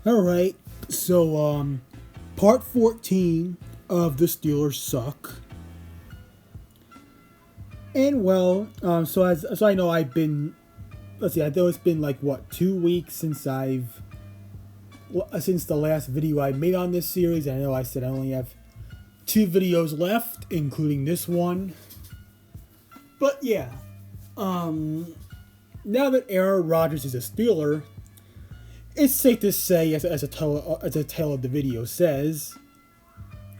All right. Part 14 of the Steelers suck. And so I know I've been. Let's see. I know it's been like what 2 weeks since the last video I made on this series. I know I said I only have 2 videos left, including this one. But yeah, now that Aaron Rodgers is a Steeler, it's safe to say, as the title of the video says,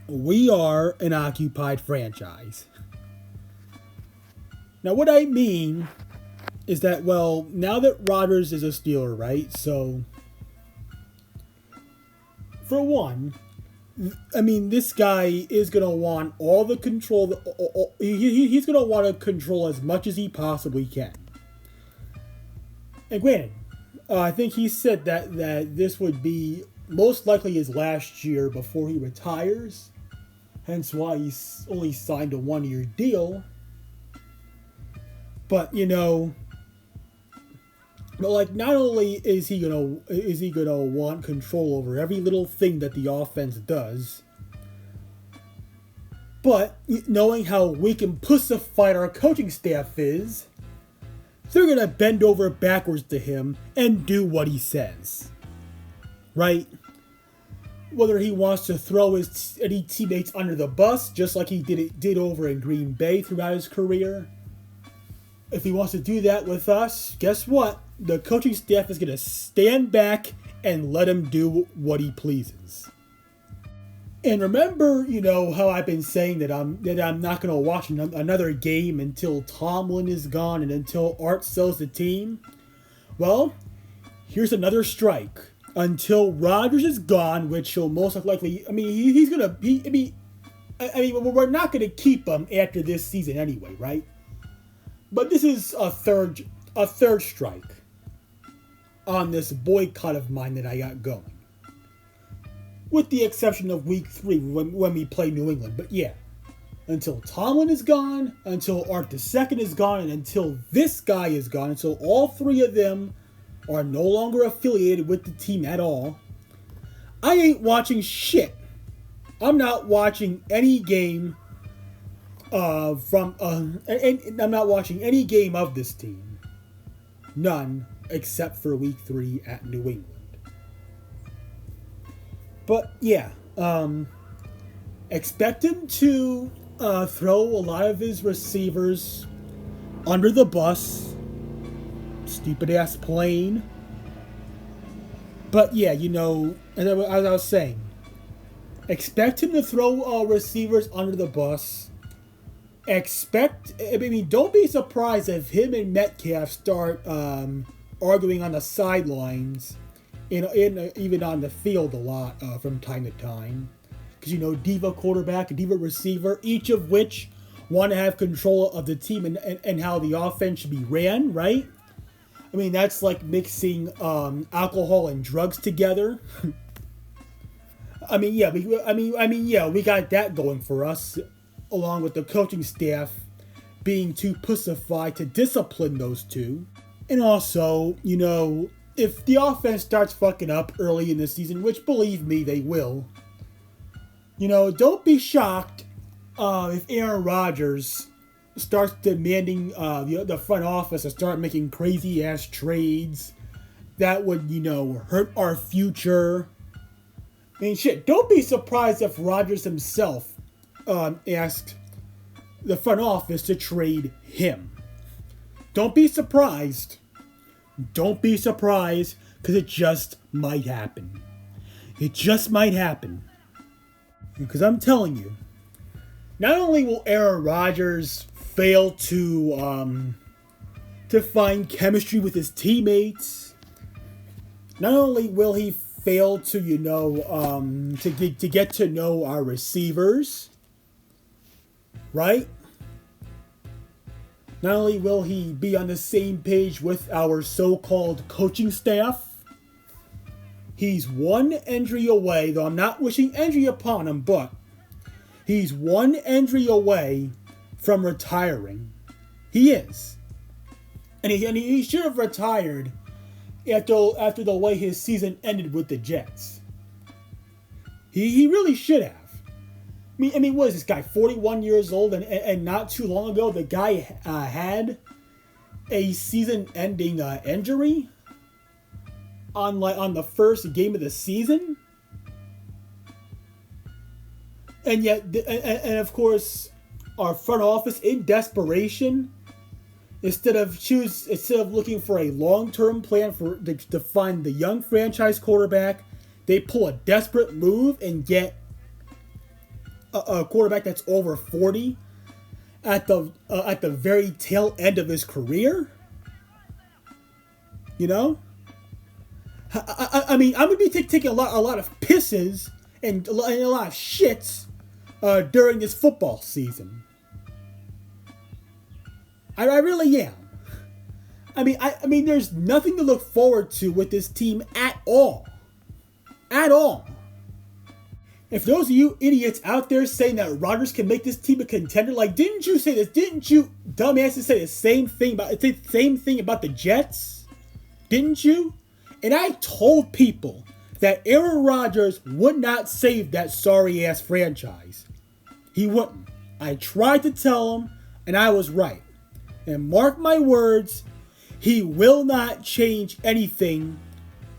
we are an occupied franchise. Now, what I mean is that, well, now that Rodgers is a Steeler, right? So, for one, I mean, this guy is going to want all the control. He's going to want to control as much as he possibly can. And granted, I think he said that this would be most likely his last year before he retires. Hence why he's only signed a 1-year deal. But not only is he gonna want control over every little thing that the offense does, but knowing how weak and pussified our coaching staff is, they're gonna bend over backwards to him and do what he says, right? Whether he wants to throw any teammates under the bus, just like he did over in Green Bay throughout his career. If he wants to do that with us, guess what? The coaching staff is going to stand back and let him do what he pleases. And remember, how I've been saying that I'm not going to watch another game until Tomlin is gone and until Art sells the team? Well, here's another strike. Until Rodgers is gone, which he'll most likely... I mean, he's going to... we're not going to keep him after this season anyway, right? But this is a third strike on this boycott of mine that I got going. With the exception of week 3 when we play New England. But yeah, until Tomlin is gone, until Art II is gone, and until this guy is gone, until all 3 of them are no longer affiliated with the team at all, I ain't watching shit. I'm not watching any game and I'm not watching any game of this team. None, except for week 3 at New England. But yeah, expect him to throw a lot of his receivers under the bus. Stupid ass plane. But yeah, as I was saying, expect him to throw receivers under the bus. Don't be surprised if him and Metcalf start arguing on the sidelines, even on the field a lot from time to time. Because, diva quarterback and diva receiver, each of which want to have control of the team and how the offense should be ran, right? I mean, that's like mixing alcohol and drugs together. we got that going for us, along with the coaching staff being too pussified to discipline those two. And also, if the offense starts fucking up early in the season, which believe me, they will, don't be shocked if Aaron Rodgers starts demanding the front office to start making crazy ass trades that would, hurt our future. I mean, shit, don't be surprised if Rodgers himself asked the front office to trade him. Don't be surprised. Don't be surprised, because it just might happen. It just might happen. Because I'm telling you, not only will Aaron Rodgers fail to find chemistry with his teammates, not only will he fail to to get to know our receivers, right? Not only will he be on the same page with our so-called coaching staff, he's one injury away, though I'm not wishing injury upon him, but he's one injury away from retiring. He is. And he should have retired after the way his season ended with the Jets. He really should have. I mean, what is this guy, 41 years old, and not too long ago, the guy had a season-ending injury on the first game of the season, and yet, and of course, our front office, in desperation, instead of looking for a long-term plan to find the young franchise quarterback, they pull a desperate move and get a quarterback that's over 40 at the very tail end of his career. You know, I mean, I'm gonna be taking a lot of pisses and a lot of shits during this football season. I really am. I mean, there's nothing to look forward to with this team at all. At all. If those of you idiots out there saying that Rodgers can make this team a contender, like, didn't you say this? Didn't you dumbasses say the same thing about the Jets? Didn't you? And I told people that Aaron Rodgers would not save that sorry ass franchise. He wouldn't. I tried to tell him, and I was right. And mark my words, he will not change anything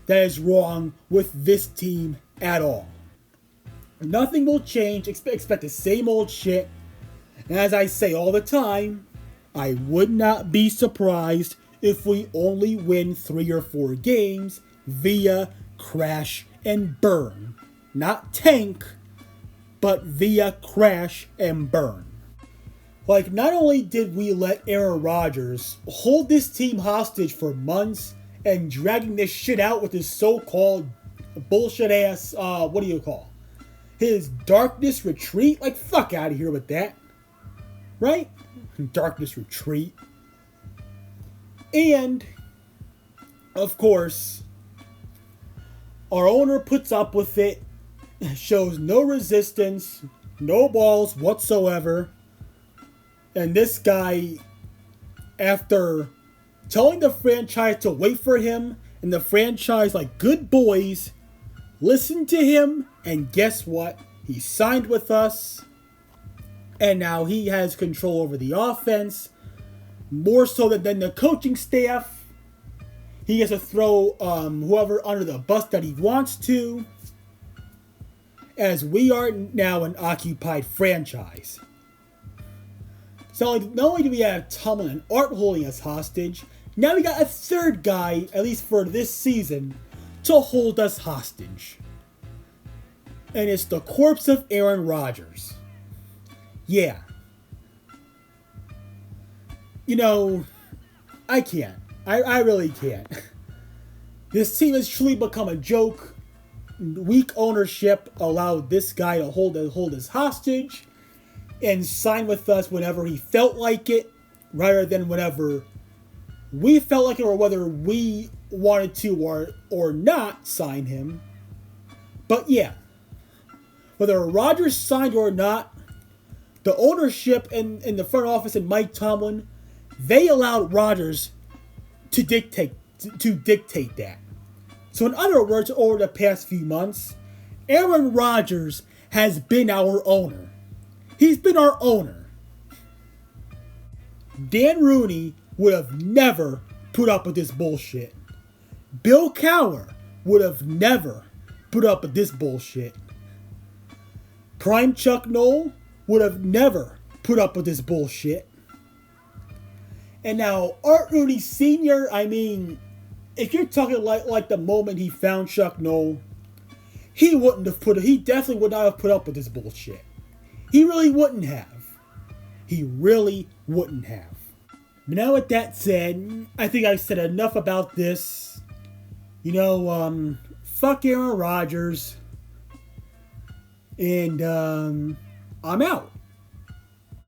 that is wrong with this team at all. Nothing will change. Expect the same old shit. And as I say all the time, I would not be surprised if we only win 3 or 4 games via crash and burn. Not tank, but via crash and burn. Like, not only did we let Aaron Rodgers hold this team hostage for months and dragging this shit out with his so-called bullshit ass, what do you call? His darkness retreat? Like, fuck out of here with that. Right? Darkness retreat. And, of course, our owner puts up with it, shows no resistance, no balls whatsoever. And this guy, after telling the franchise to wait for him, and the franchise, like good boys, listened to him, and guess what? He signed with us, and now he has control over the offense, more so than the coaching staff. He gets to throw whoever under the bus that he wants to, as we are now an occupied franchise. So not only do we have Tomlin and Art holding us hostage, now we got a third guy, at least for this season, to hold us hostage. And it's the corpse of Aaron Rodgers. Yeah. You know, I can't. I really can't. This team has truly become a joke. Weak ownership allowed this guy to hold us hostage and sign with us whenever he felt like it, rather than whenever we felt like it, or whether we wanted to or not sign him. But yeah, whether Rodgers signed or not, the ownership and the front office and Mike Tomlin, they allowed Rodgers to dictate that. So in other words, over the past few months, Aaron Rodgers has been our owner. He's been our owner. Dan Rooney would have never put up with this bullshit. Bill Cowher would have never put up with this bullshit. Prime Chuck Noll would have never put up with this bullshit. And now Art Rooney Sr., I mean, if you're talking like the moment he found Chuck Noll, he definitely would not have put up with this bullshit. He really wouldn't have. He really wouldn't have. But now with that said, I think I've said enough about this. You know, fuck Aaron Rodgers. And I'm out.